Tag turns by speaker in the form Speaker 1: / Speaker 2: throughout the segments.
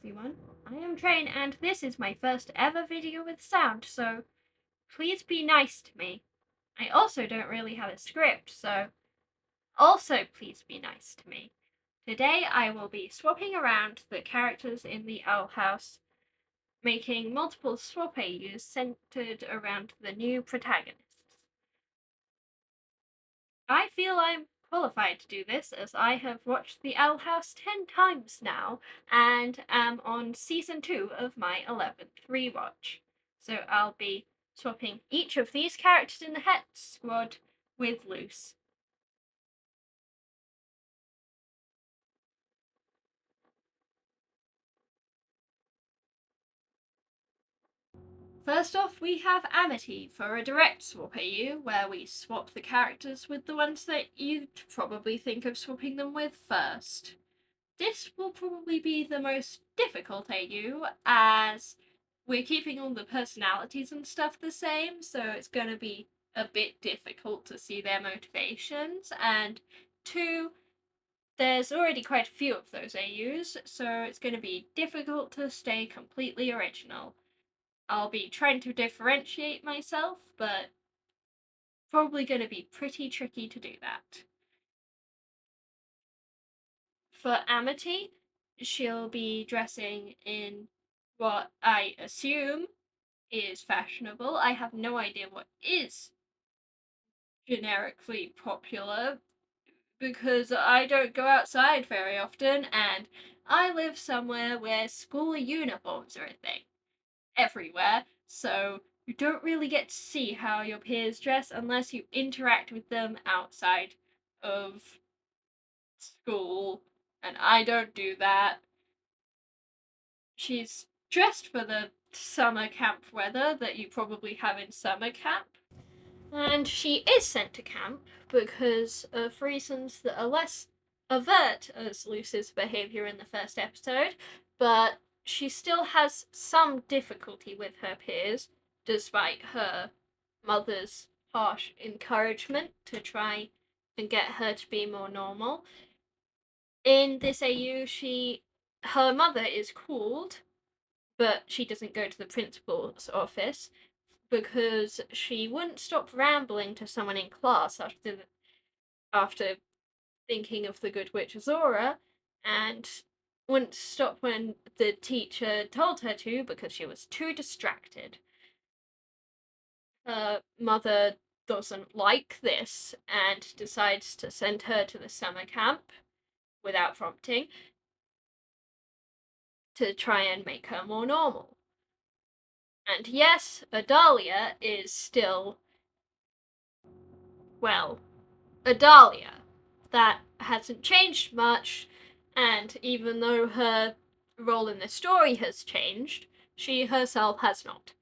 Speaker 1: everyone. I am Train and this is my first ever video with sound, so please be nice to me. I also don't really have a script, so also please be nice to me. Today I will be swapping around the characters in the Owl House, making multiple swap AUs centered around the new protagonists. I feel I'm qualified to do this as I have watched The Owl House 10 times now and am on season 2 of my 11th rewatch. So I'll be swapping each of these characters in the Hexsquad with Luce. First off, we have Amity for a direct swap AU, where we swap the characters with the ones that you'd probably think of swapping them with first. This will probably be the most difficult AU, as we're keeping all the personalities and stuff the same, so it's going to be a bit difficult to see their motivations, and 2, there's already quite a few of those AUs, so it's going to be difficult to stay completely original. I'll be trying to differentiate myself, but probably going to be pretty tricky to do that. For Amity, she'll be dressing in what I assume is fashionable. I have no idea what is generically popular because I don't go outside very often and I live somewhere where school uniforms are a thing everywhere, so you don't really get to see how your peers dress unless you interact with them outside of school, and I don't do that. She's dressed for the summer camp weather that you probably have in summer camp. And she is sent to camp because of reasons that are less overt as Luce's behaviour in the first episode, but she still has some difficulty with her peers, despite her mother's harsh encouragement to try and get her to be more normal. In this AU, her mother is called, but she doesn't go to the principal's office because she wouldn't stop rambling to someone in class after thinking of the Good Witch Azora, and wouldn't stop when the teacher told her to because she was too distracted. Her mother doesn't like this and decides to send her to the summer camp without prompting to try and make her more normal. And yes, Adalia is still, well, Adalia. That hasn't changed much, and even though her role in the story has changed, she herself has not.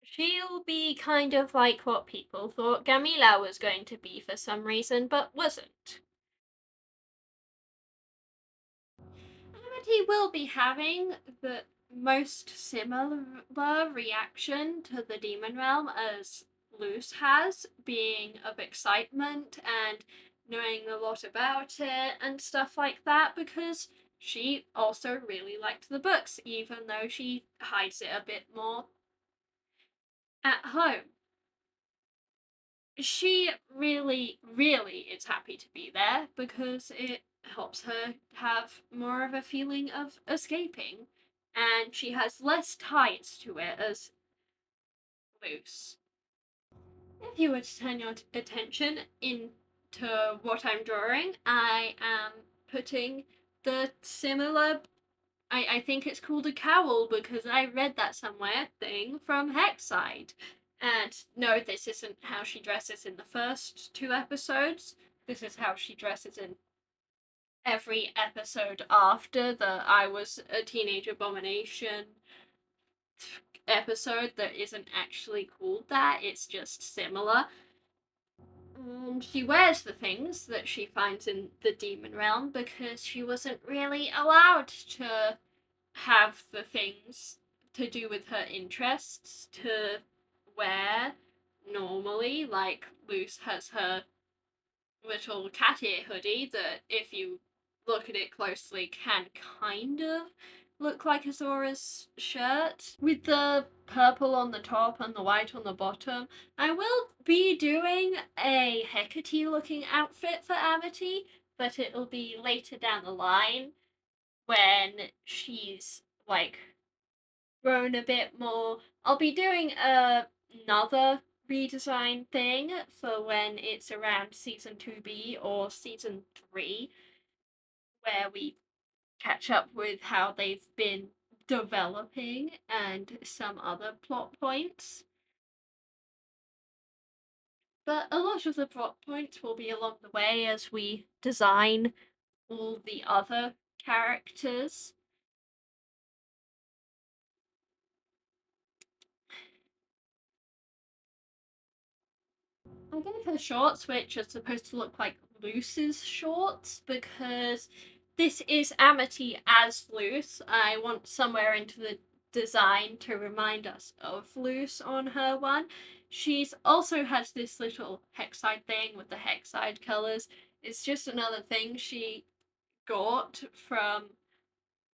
Speaker 1: She'll be kind of like what people thought Gamila was going to be for some reason, but wasn't. Amity will be having the most similar reaction to the demon realm as Luce has, being of excitement and knowing a lot about it and stuff like that, because she also really liked the books, even though she hides it a bit more at home. She really, really is happy to be there because it helps her have more of a feeling of escaping, and she has less ties to it as Luce. If you were to turn your attention into what I'm drawing, I am putting the similar, I think it's called a cowl because I read that somewhere, thing from Hexsquad. And no, this isn't how she dresses in the first 2 episodes. This is how she dresses in every episode after the I Was a Teenage Abomination episode that isn't actually called that, it's just similar. And she wears the things that she finds in the demon realm because she wasn't really allowed to have the things to do with her interests to wear normally. Like Luce has her little cat ear hoodie that, if you look at it closely, can kind of look like Azora's shirt with the purple on the top and the white on the bottom. I will be doing a Hecate looking outfit for Amity, but it'll be later down the line when she's like grown a bit more. I'll be doing another redesign thing for when it's around season 2B or season 3, where we catch up with how they've been developing and some other plot points. But a lot of the plot points will be along the way as we design all the other characters. I'm gonna put shorts which are supposed to look like Luce's shorts because this is Amity as Luce. I want somewhere into the design to remind us of Luce on her one. She's also has this little Hexsquad thing with the Hexsquad colours. It's just another thing she got from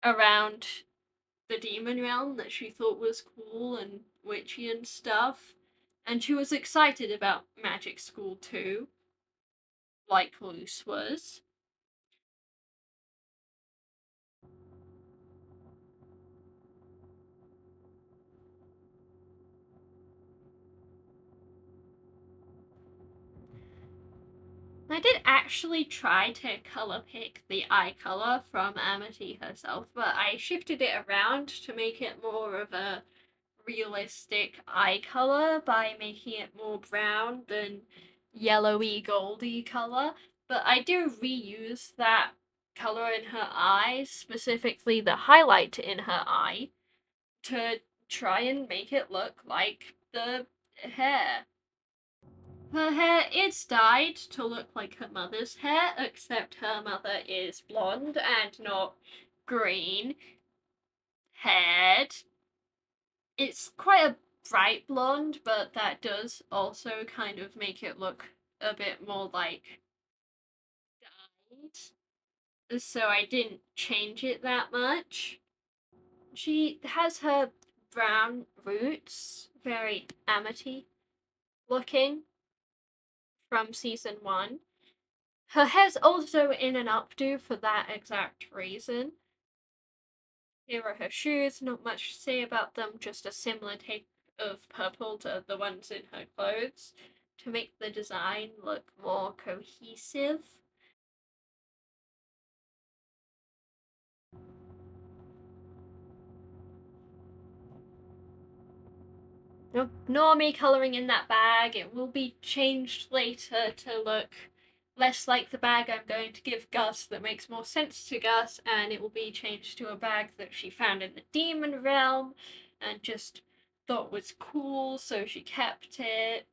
Speaker 1: around the demon realm that she thought was cool and witchy and stuff. And she was excited about Magic School too, like Luce was. I did actually try to colour pick the eye colour from Amity herself, but I shifted it around to make it more of a realistic eye colour by making it more brown than yellowy goldy colour. But I do reuse that colour in her eyes, specifically the highlight in her eye, to try and make it look like the hair. Her hair is dyed to look like her mother's hair, except her mother is blonde and not green haired. It's quite a bright blonde, but that does also kind of make it look a bit more like dyed. So I didn't change it that much. She has her brown roots, very Amity looking from season 1. Her hair's also in an updo for that exact reason. Here are her shoes, not much to say about them, just a similar take of purple to the ones in her clothes to make the design look more cohesive. Ignore me colouring in that bag, it will be changed later to look less like the bag I'm going to give Gus that makes more sense to Gus, and it will be changed to a bag that she found in the demon realm and just thought was cool, so she kept it.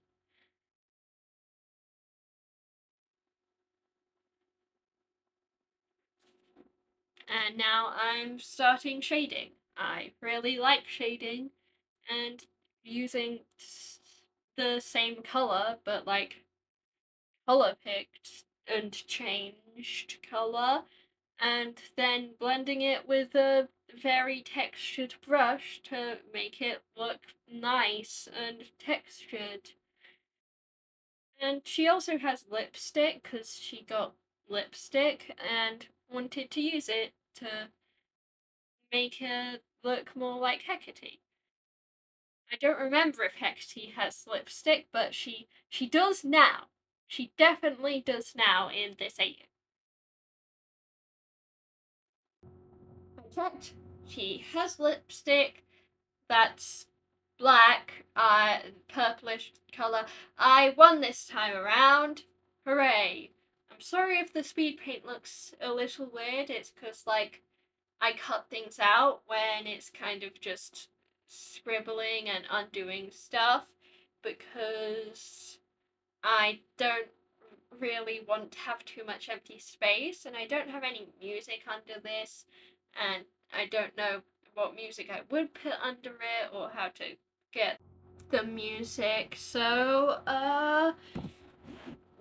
Speaker 1: And now I'm starting shading. I really like shading and using the same color, but like color picked and changed color, and then blending it with a very textured brush to make it look nice and textured. And she also has lipstick because she got lipstick and wanted to use it to make her look more like Hecate. I don't remember if Hecate has lipstick, but she does now. She definitely does now in this AU. I checked. She has lipstick that's black, purplish color. I won this time around. Hooray! I'm sorry if the speed paint looks a little weird. It's because, like, I cut things out when it's kind of just scribbling and undoing stuff because I don't really want to have too much empty space and I don't have any music under this and I don't know what music I would put under it or how to get the music. So,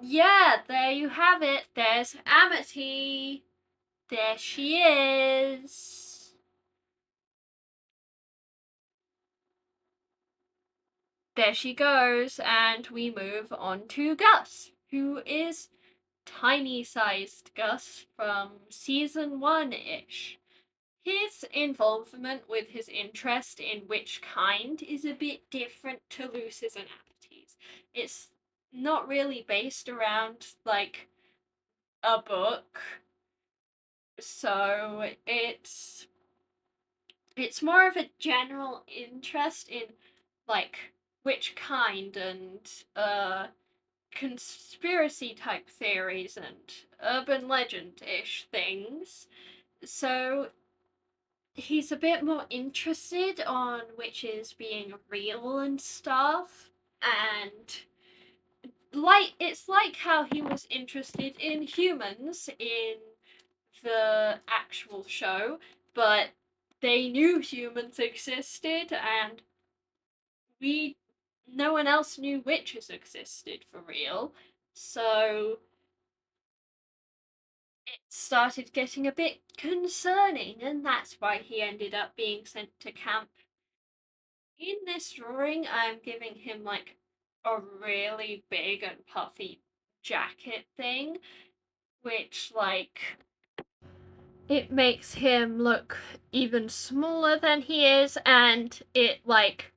Speaker 1: yeah, there you have it. There's Amity. There she is. there she goes, and we move on to Gus, who is tiny-sized Gus from season 1-ish. His involvement with his interest in Witch Kind is a bit different to Lucy's and Apathy's. It's not really based around, like, a book, so it's more of a general interest in, like, Witch Kind and conspiracy type theories and urban legend-ish things. So he's a bit more interested on witches being real and stuff. And it's like how he was interested in humans in the actual show, but they knew humans existed and we no one else knew witches existed for real. So it started getting a bit concerning, and that's why he ended up being sent to camp. In this drawing, I'm giving him like a really big and puffy jacket thing, which, like, it makes him look even smaller than he is, and it, like,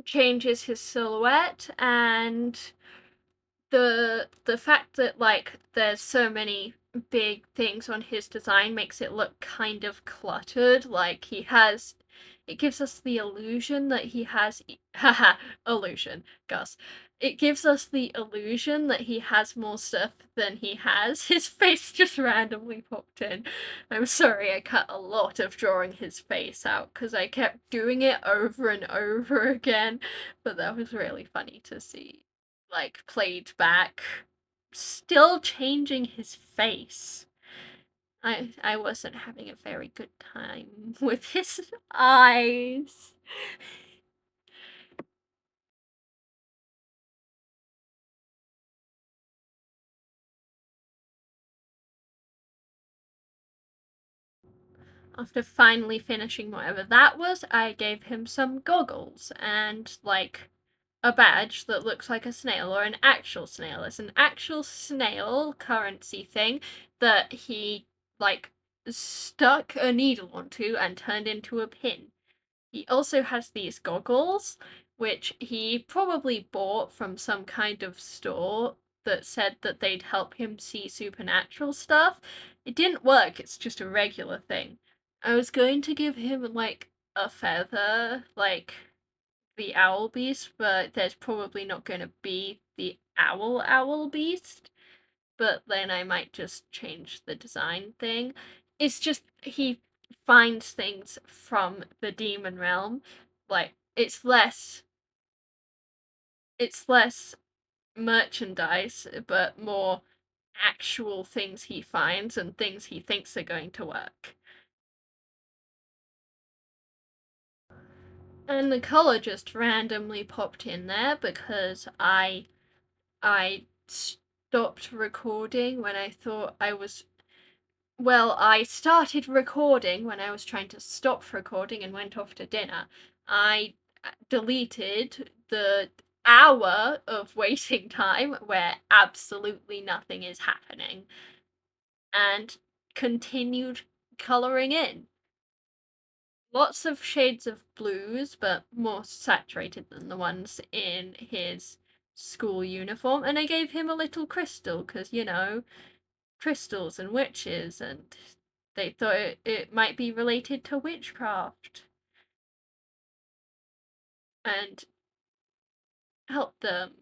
Speaker 1: changes his silhouette. And the fact that, like, there's so many big things on his design makes it look kind of cluttered. Like, it gives us the illusion that he has haha, illusion, Gus. It gives us the illusion that he has more stuff than he has. His face just randomly popped in. I'm sorry, I cut a lot of drawing his face out because I kept doing it over and over again, but that was really funny to see, like, played back, still changing his face. I wasn't having a very good time with his eyes. After finally finishing whatever that was, I gave him some goggles and, like, a badge that looks like a snail, or an actual snail. It's an actual snail currency thing that he, like, stuck a needle onto and turned into a pin. He also has these goggles, which he probably bought from some kind of store that said that they'd help him see supernatural stuff. It didn't work, it's just a regular thing. I was going to give him, like, a feather, like the owl beast, but there's probably not going to be the owl beast. But then I might just change the design thing. It's just he finds things from the demon realm. Like, it's less merchandise, but more actual things he finds and things he thinks are going to work. And the color just randomly popped in there because I stopped recording when I thought I was. Well, I started recording when I was trying to stop recording and went off to dinner. I deleted the hour of waiting time where absolutely nothing is happening and continued colouring in. Lots of shades of blues, but more saturated than the ones in his school uniform. And I gave him a little crystal because, crystals and witches, and they thought it might be related to witchcraft and help them.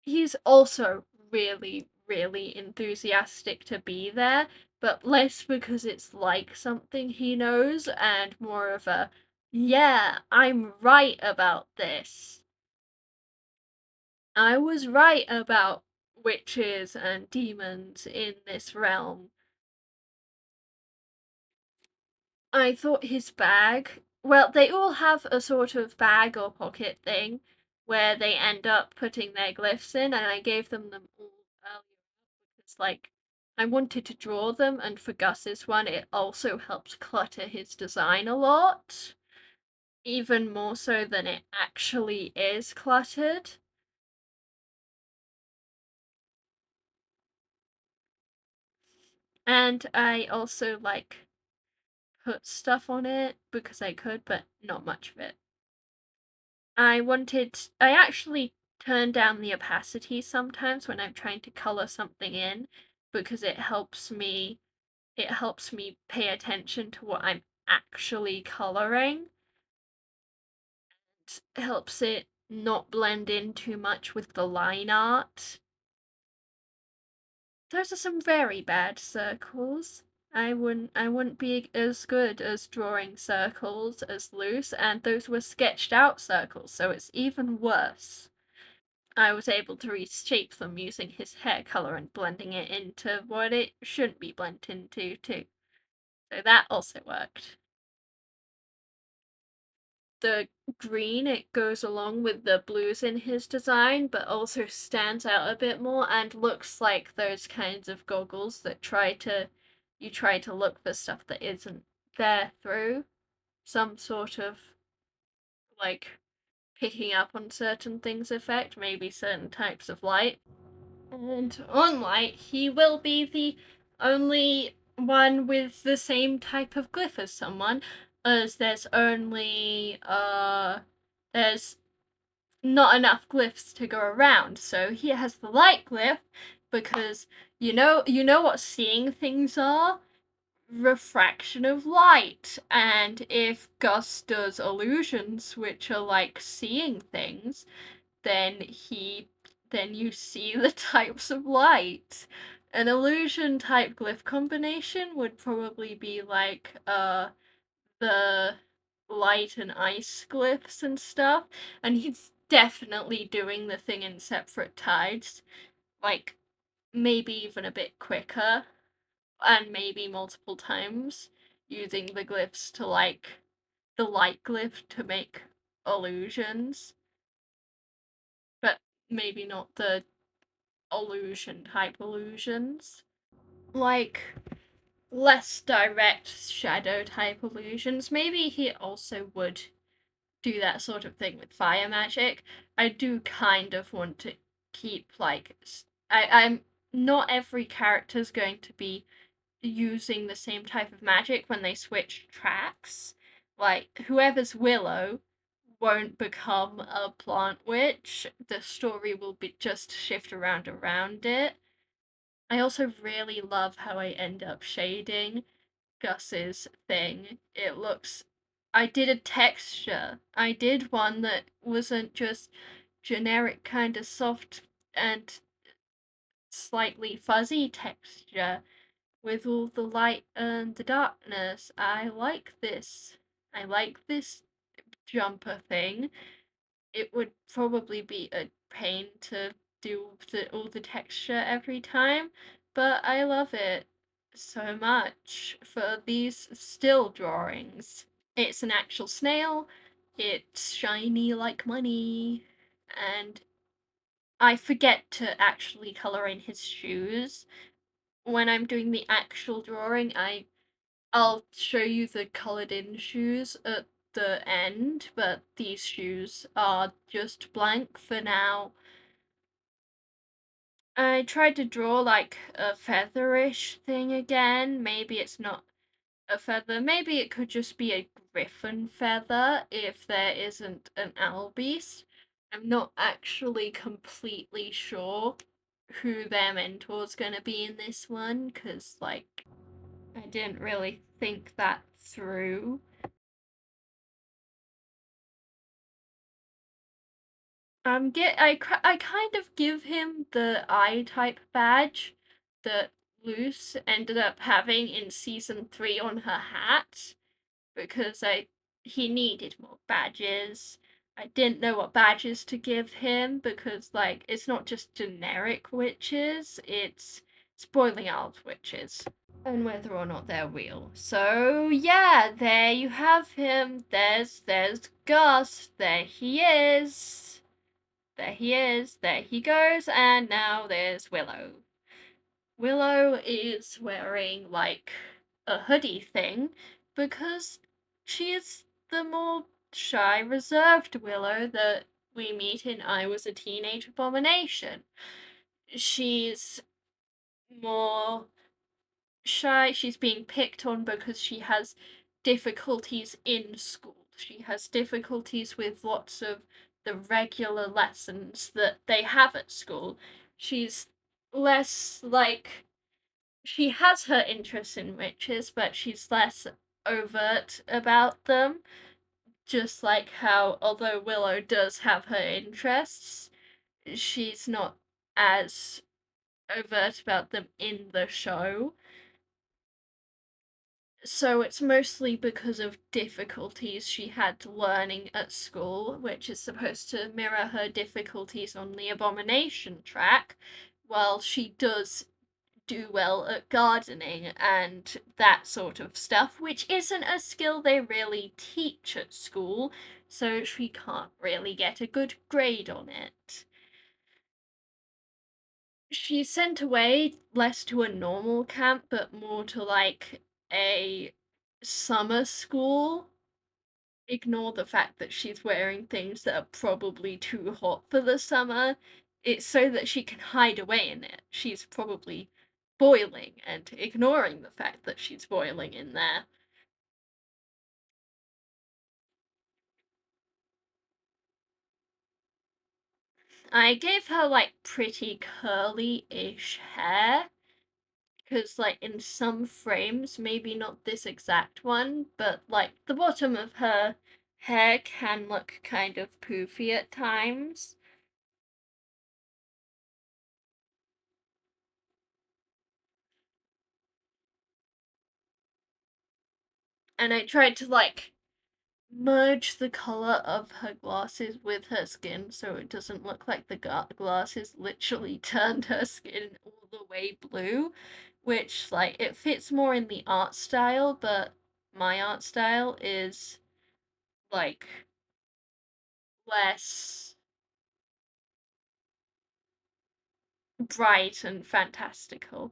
Speaker 1: He's also really, really enthusiastic to be there, but less because it's like something he knows and more of a, yeah, I'm right about this. I was right about witches and demons in this realm. I thought his bag. Well, they all have a sort of bag or pocket thing where they end up putting their glyphs in, and I gave them all earlier because, like, I wanted to draw them, and for Gus's one, it also helped clutter his design a lot. even more so than it actually is cluttered. And I also like put stuff on it because I could, but not much of it. I actually turn down the opacity sometimes when I'm trying to color something in because it helps me pay attention to what I'm actually coloring. It helps it not blend in too much with the line art. Those are some very bad circles. I wouldn't be as good as drawing circles as loose, and those were sketched out circles, so it's even worse. I was able to reshape them using his hair color and blending it into what it shouldn't be blended into too. So that also worked. The green, it goes along with the blues in his design, but also stands out a bit more and looks like those kinds of goggles that you try to look for stuff that isn't there through some sort of like picking up on certain things effect, maybe certain types of light. And on light, he will be the only one with the same type of glyph as someone, as there's not enough glyphs to go around. So he has the light glyph because you know what seeing things are? Refraction of light. And if Gus does illusions which are like seeing things, then you see the types of light. An illusion type glyph combination would probably be like the light and ice glyphs and stuff, and he's definitely doing the thing in separate tides, like maybe even a bit quicker, and maybe multiple times, using the glyphs to like the light glyph to make illusions, but maybe not the illusion type illusions. Like less direct shadow type illusions. Maybe he also would do that sort of thing with fire magic. I do kind of want to keep like I'm not every character's going to be using the same type of magic when they switch tracks. Like whoever's Willow won't become a plant witch. The story will be just shift around it. I also really love how I end up shading Gus's thing. It looks. I did a texture. I did one that wasn't just generic kind of soft and slightly fuzzy texture with all the light and the darkness. I like this. I like this jumper thing. It would probably be a pain to do all the texture every time, but I love it so much for these still drawings. It's an actual snail, it's shiny like money, and I forget to actually color in his shoes. When I'm doing the actual drawing, I'll show you the colored in shoes at the end, but these shoes are just blank for now. I tried to draw like a featherish thing again. Maybe it's not a feather. Maybe it could just be a griffin feather if there isn't an owl beast. I'm not actually completely sure who their mentor's gonna be in this one, because like I didn't really think that through. I kind of give him the I type badge that Luce ended up having in season 3 on her hat because he needed more badges. I didn't know what badges to give him because like it's not just generic witches, it's spoiling elf witches. And whether or not they're real. So yeah, there you have him. There's Gus. There he is. There he is, there he goes, and now there's Willow. Willow is wearing like a hoodie thing because she is the more shy, reserved Willow that we meet in I Was a Teenage Abomination. She's more shy, she's being picked on because she has difficulties in school. She has difficulties with lots of the regular lessons that they have at school. She's less like she has her interests in witches, but she's less overt about them. Just like how, although Willow does have her interests, she's not as overt about them in the show. So it's mostly because of difficulties she had learning at school, which is supposed to mirror her difficulties on the Abomination track, while she does do well at gardening and that sort of stuff, which isn't a skill they really teach at school, so she can't really get a good grade on it. She's sent away less to a normal camp, but more to like a summer school. Ignore the fact that she's wearing things that are probably too hot for the summer. It's so that she can hide away in it. She's probably boiling and ignoring the fact that she's boiling in there. I gave her like pretty curly-ish hair because like in some frames, maybe not this exact one, but like the bottom of her hair can look kind of poofy at times. And I tried to like merge the color of her glasses with her skin so it doesn't look like the glasses literally turned her skin all the way blue, which like it fits more in the art style, but my art style is like less bright and fantastical.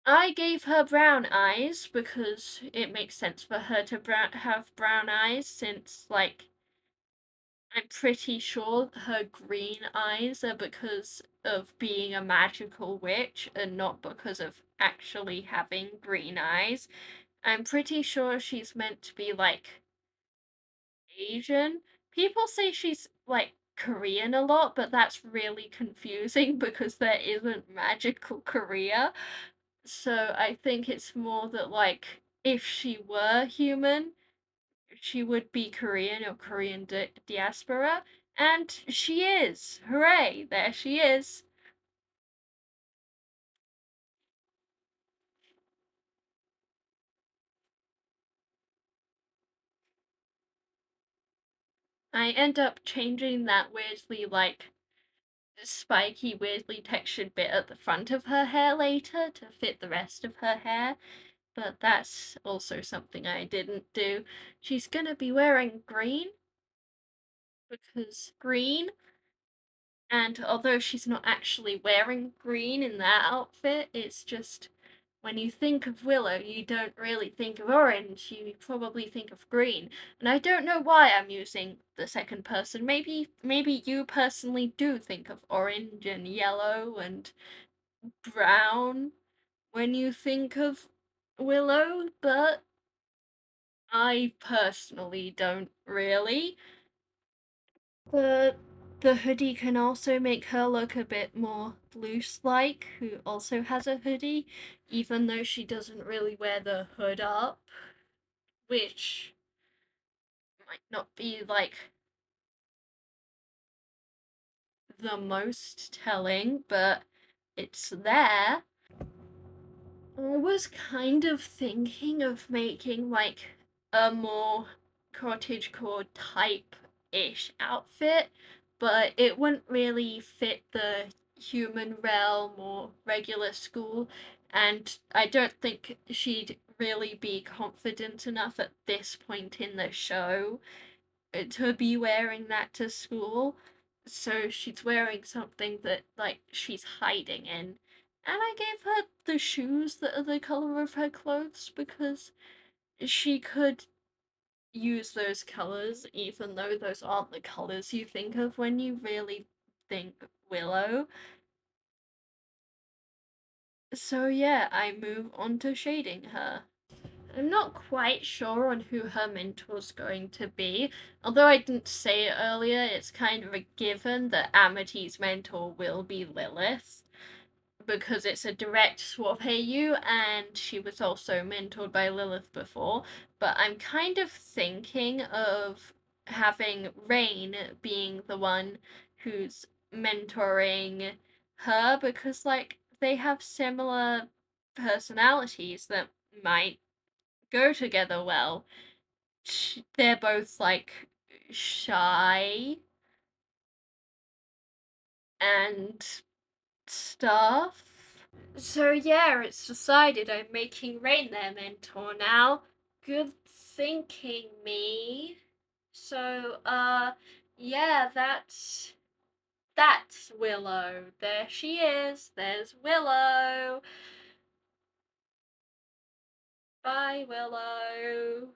Speaker 1: I gave her brown eyes because it makes sense for her to have brown eyes since like I'm pretty sure her green eyes are because of being a magical witch and not because of actually having green eyes. I'm pretty sure she's meant to be like Asian. People say she's like Korean a lot, but that's really confusing because there isn't magical Korea. So I think it's more that like if she were human, she would be Korean or Korean diaspora, and she is. Hooray! There she is. I end up changing that weirdly, like, spiky, weirdly textured bit at the front of her hair later to fit the rest of her hair, but that's also something I didn't do. She's gonna be wearing green because green, and although she's not actually wearing green in that outfit, it's just when you think of Willow, you don't really think of orange, you probably think of green. And I don't know why I'm using the second person. Maybe you personally do think of orange and yellow and brown when you think of Willow, but I personally don't really. The the hoodie can also make her look a bit more loose-like, who also has a hoodie, even though she doesn't really wear the hood up, which might not be like the most telling, but it's there. I was kind of thinking of making like a more cottagecore type-ish outfit, but it wouldn't really fit the human realm or regular school, and I don't think she'd really be confident enough at this point in the show to be wearing that to school. So she's wearing something that like she's hiding in. And I gave her the shoes that are the color of her clothes because she could use those colors, even though those aren't the colors you think of when you really think Willow. So yeah, I move on to shading her. I'm not quite sure on who her mentor's going to be. Although I didn't say it earlier, it's kind of a given that Amity's mentor will be Lilith, because it's a direct swap AU and she was also mentored by Lilith before. But I'm kind of thinking of having Rain being the one who's mentoring her, because like they have similar personalities that might go together well. They're both like shy and stuff. So yeah, it's decided I'm making Rain their mentor now. Good thinking, me. So, yeah, that's Willow. There she is. There's Willow. Bye, Willow.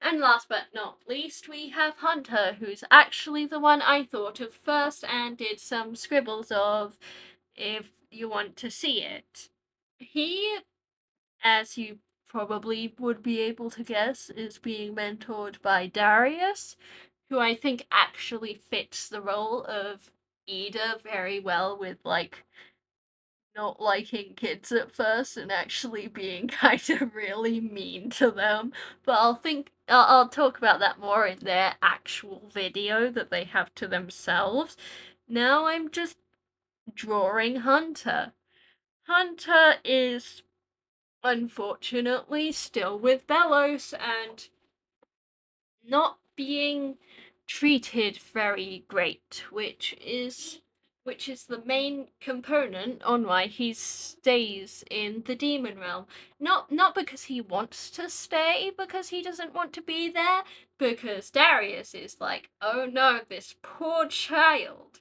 Speaker 1: And last but not least, we have Hunter, who's actually the one I thought of first and did some scribbles of, if you want to see it. He, as you probably would be able to guess, is being mentored by Darius, who I think actually fits the role of Ida very well, with like not liking kids at first and actually being kind of really mean to them. But I'll talk about that more in their actual video that they have to themselves. Now I'm just drawing Hunter. Hunter is unfortunately still with Bellows and not being treated very great, which is the main component on why he stays in the demon realm. Not because he wants to stay, because he doesn't want to be there, because Darius is like, oh no, this poor child.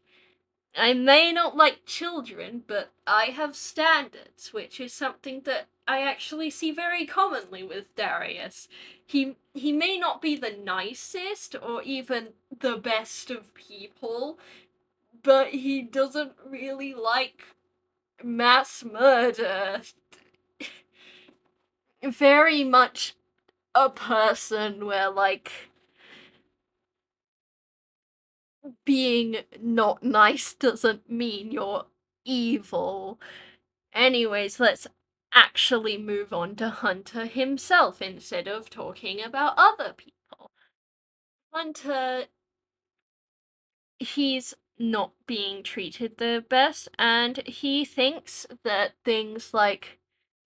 Speaker 1: I may not like children, but I have standards, which is something that I actually see very commonly with Darius. He may not be the nicest or even the best of people, but he doesn't really like mass murder. Very much a person where like being not nice doesn't mean you're evil. Anyways, let's actually move on to Hunter himself instead of talking about other people. Hunter, he's not being treated the best, and he thinks that things like.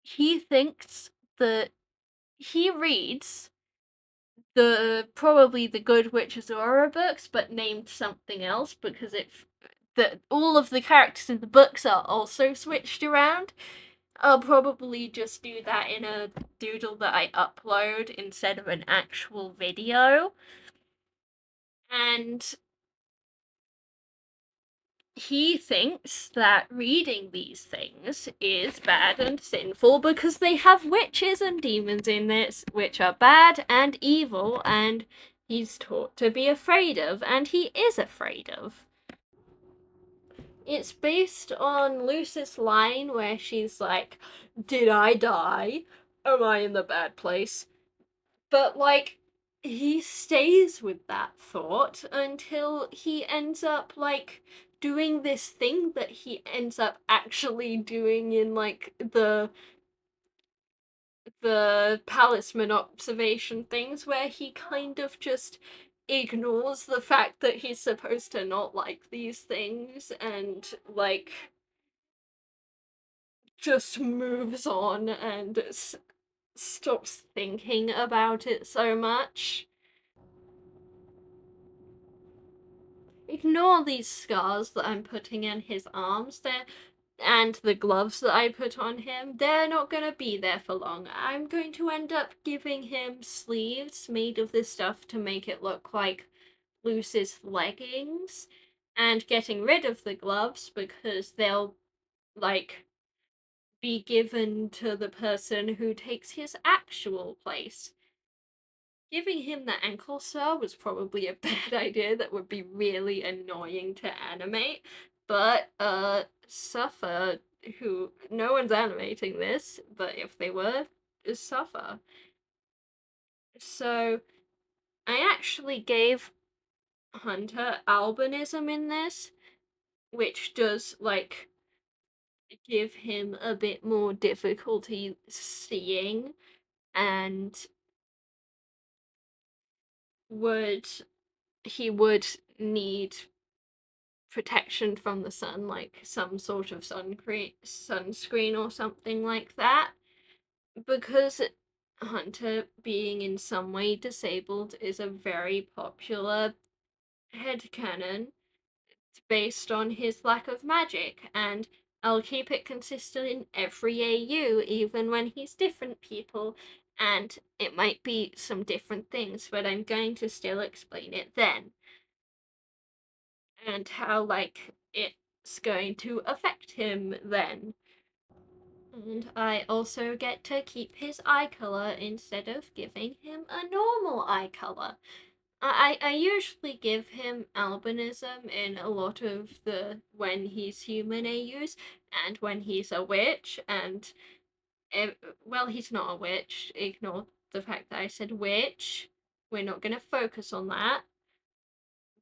Speaker 1: He thinks that he reads probably the Good Witch Azora books, but named something else because all of the characters in the books are also switched around. I'll probably just do that in a doodle that I upload instead of an actual video. And he thinks that reading these things is bad and sinful because they have witches and demons in it, which are bad and evil, and he's taught to be afraid of, and he is afraid of. It's based on Lucy's line where she's like, did I die? Am I in the bad place? But, like, he stays with that thought until he ends up, like, doing this thing that he ends up actually doing in, like, the palisman observation things, where he kind of just ignores the fact that he's supposed to not like these things and, like, just moves on and stops thinking about it so much. Ignore these scars that I'm putting in his arms there and the gloves that I put on him. They're not going to be there for long. I'm going to end up giving him sleeves made of this stuff to make it look like Lucy's leggings, and getting rid of the gloves because they'll, like, be given to the person who takes his actual place. Giving him the ankle star was probably a bad idea that would be really annoying to animate, but Suffer, who no one's animating this, but if they were, is Suffer. So I actually gave Hunter albinism in this, which does like give him a bit more difficulty seeing and would he would need protection from the sun, like some sort of sunscreen or something like that. Because Hunter, being in some way disabled, is a very popular headcanon based on his lack of magic, and I'll keep it consistent in every AU, even when he's different people, and it might be some different things, but I'm going to still explain it then. And how, like, it's going to affect him then. And I also get to keep his eye color instead of giving him a normal eye color. I usually give him albinism in a lot of the when he's human AUs and when he's a witch, and well, he's not a witch. Ignore the fact that I said witch. We're not gonna focus on that.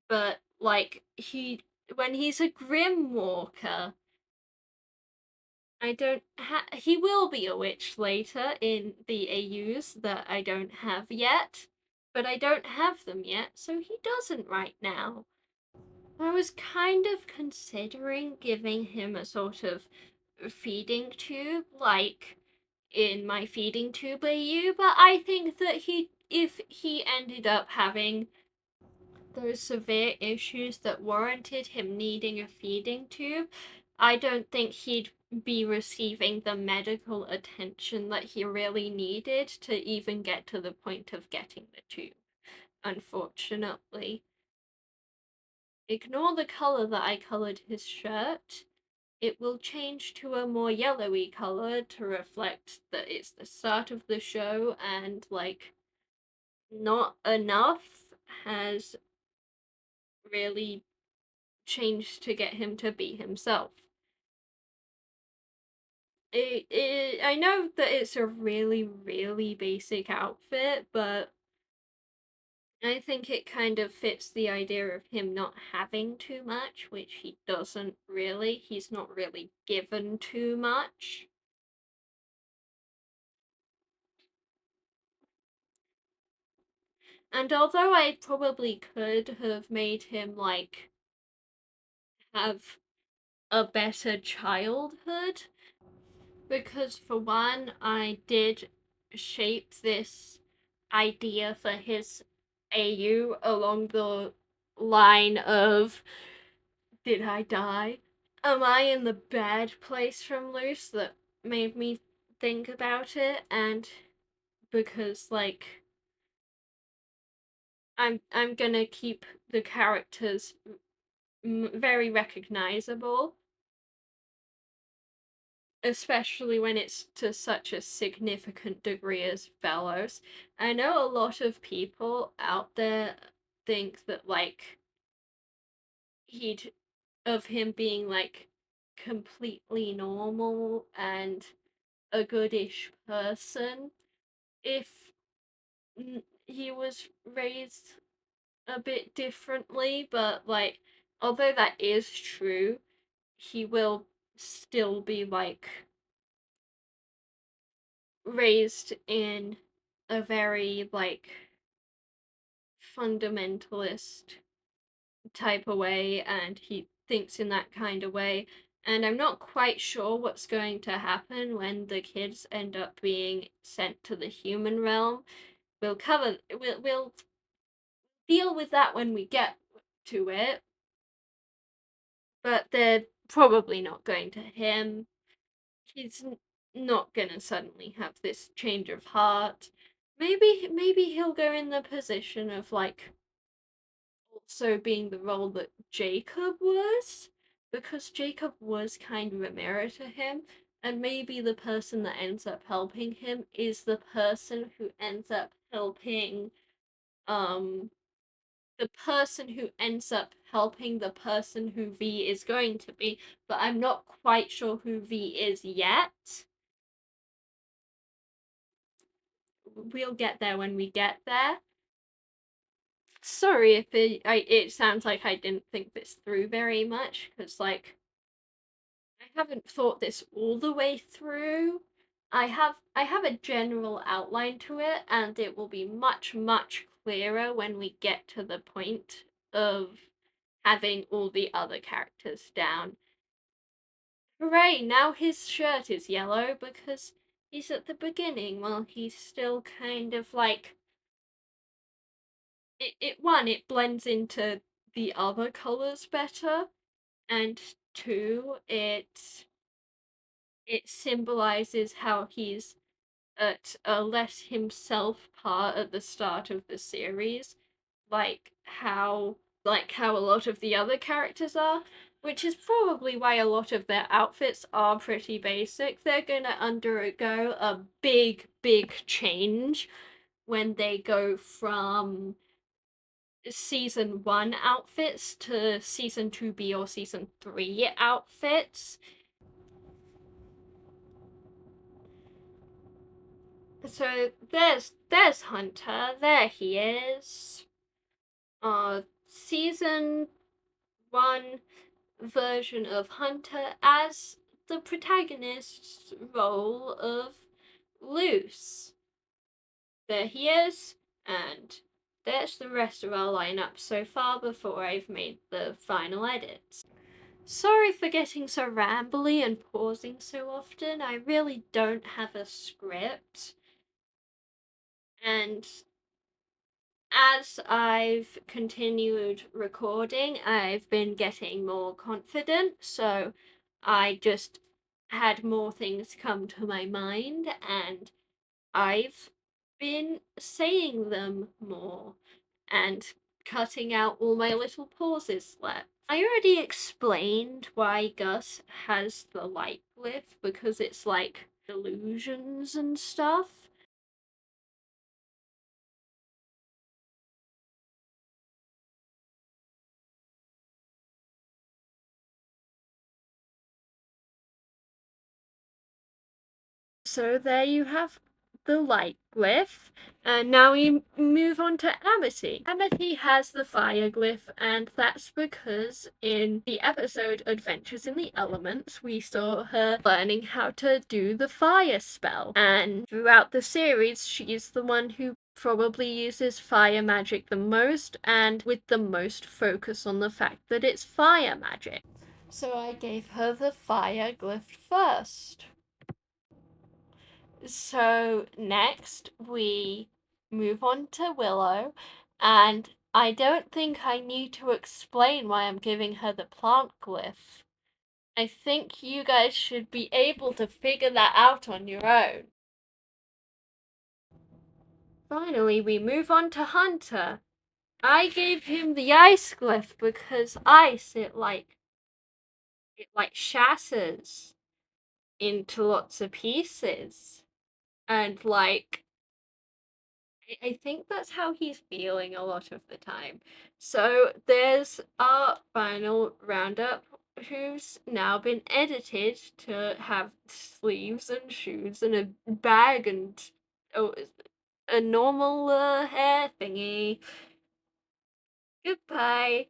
Speaker 1: But like when he's a grim walker, I don't he will be a witch later in the AUs that I don't have yet, but I don't have them yet, so he doesn't right now. I was kind of considering giving him a sort of feeding tube, like in my feeding tube AU, but I think that if he ended up having those severe issues that warranted him needing a feeding tube, I don't think he'd be receiving the medical attention that he really needed to even get to the point of getting the tube, unfortunately. Ignore the color that I colored his shirt. It will change to a more yellowy color to reflect that it's the start of the show and, like, not enough has really changed to get him to be himself. I know that it's a really, really basic outfit, but I think it kind of fits the idea of him not having too much, which he doesn't really. He's not really given too much. And although I probably could have made him, like, have a better childhood, because for one, I did shape this idea for his AU along the line of, did I die? Am I in the bad place from Loose that made me think about it? And because, like, I'm gonna keep the characters very recognizable, especially when it's to such a significant degree as Bellows. I know a lot of people out there think that, like, he'd of him being, like, completely normal and a goodish person if he was raised a bit differently, but, like, although that is true, he will still be, like, raised in a very, like, fundamentalist type of way, and he thinks in that kind of way. And I'm not quite sure what's going to happen when the kids end up being sent to the human realm. We'll deal with that when we get to it, but they're probably not going to him. He's not gonna suddenly have this change of heart. Maybe he'll go in the position of, like, also being the role that Jacob was, because Jacob was kind of a mirror to him, And maybe the person that ends up helping him is the person who ends up helping um the person who ends up helping the person who V is going to be, but I'm not quite sure who V is yet. We'll get there when we get there. Sorry if it sounds like I didn't think this through very much, because, like, I haven't thought this all the way through. I have a general outline to it, and it will be much, much clearer when we get to the point of having all the other characters down. Hooray, now his shirt is yellow because he's at the beginning while he's still kind of like it blends into the other colors better, and two, it symbolizes how he's at a less himself part at the start of the series, like how a lot of the other characters are, which is probably why a lot of their outfits are pretty basic. They're gonna undergo a big, big change when they go from season 1 outfits to season 2B or season 3 outfits. So there's Hunter. There he is. Season 1 version of Hunter as the protagonist's role of Luce. There he is, and there's the rest of our lineup so far before I've made the final edits. Sorry for getting so rambly and pausing so often. I really don't have a script. And as I've continued recording, I've been getting more confident, so I just had more things come to my mind, and I've been saying them more and cutting out all my little pauses left. I already explained why Gus has the light glyph, because it's like illusions and stuff. So there you have the light glyph. And now we move on to Amity. Amity has the fire glyph, and that's because in the episode Adventures in the Elements, we saw her learning how to do the fire spell. And throughout the series, she's the one who probably uses fire magic the most, and with the most focus on the fact that it's fire magic. So I gave her the fire glyph first. So next we move on to Willow, and I don't think I need to explain why I'm giving her the plant glyph. I think you guys should be able to figure that out on your own. Finally, we move on to Hunter. I gave him the ice glyph because ice, it shatters into lots of pieces. And I think that's how he's feeling a lot of the time. So there's our final roundup, who's now been edited to have sleeves and shoes and a bag and a normal hair thingy. Goodbye.